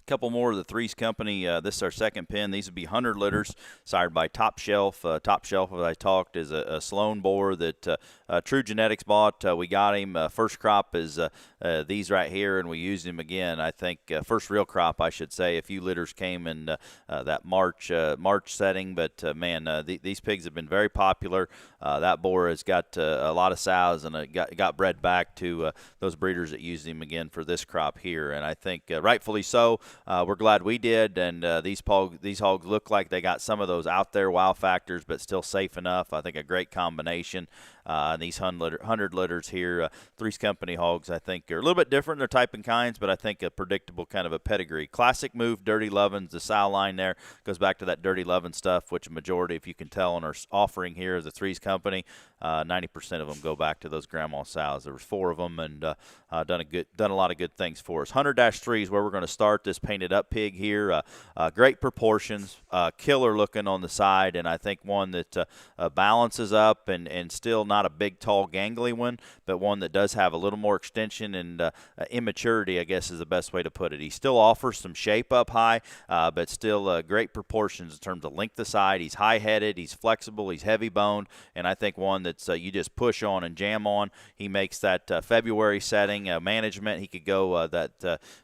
Couple more of the Threes Company. This is our second pen. These would be 100 litters, sired by Top Shelf. Top Shelf, as I talked, is a Sloan boar that True Genetics bought. We got him. First crop is these right here, and we used him again. I think first real crop, I should say. A few litters came in that March setting, but these pigs have been very popular. That boar has got a lot of sows, and it got bred back to those breeders that used him again for this crop here, and I think rightfully so. We're glad we did, and these hogs look like they got some of those out there wow factors, but still safe enough. I think a great combination. These 100 litters here, Threes Company hogs, I think are a little bit different. They're type and kinds, but I think a predictable kind of a pedigree. Classic move, Dirty Lovins. The sow line there goes back to that Dirty Lovin stuff, which a majority, if you can tell, on our offering here is the Threes Company. 90% of them go back to those grandma sows. There was 4 of them, and done a lot of good things for us. 100-3 is where we're going to start this painted up pig here. Great proportions, killer looking on the side, and I think one that balances up and still not a big, tall, gangly one, but one that does have a little more extension and immaturity, I guess is the best way to put it. He still offers some shape up high, but still great proportions in terms of length of side. He's high-headed, he's flexible, he's heavy-boned, and I think one that's you just push on and jam on. He makes that February setting management. He could go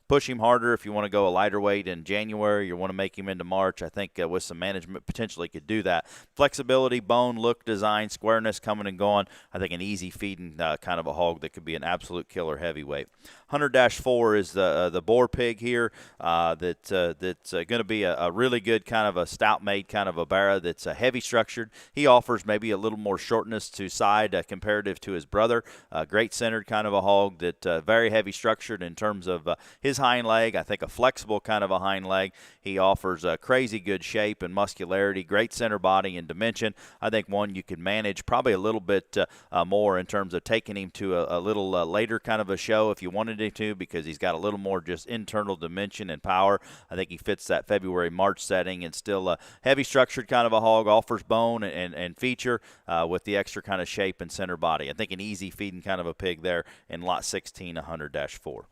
push him harder if you want to go a lighter weight in January. You want to make him into March. I think with some management potentially could do that. Flexibility, bone, look, design, squareness coming and going. I think an easy feeding kind of a hog that could be an absolute killer heavyweight. 100-4 is the boar pig here that's going to be a really good kind of a stout-made kind of a barra that's heavy structured. He offers maybe a little more shortness to side comparative to his brother. Great centered kind of a hog that very heavy structured in terms of his hind leg. I think a flexible kind of a hind leg. He offers a crazy good shape and muscularity, great center body and dimension. I think one you can manage probably a little bit more in terms of taking him to a little later kind of a show if you wanted him to, because he's got a little more just internal dimension and power. I think he fits that February-March setting, and still a heavy structured kind of a hog, offers bone and feature with the extra kind of shape and center body. I think an easy feeding kind of a pig there in lot 16, 100-4.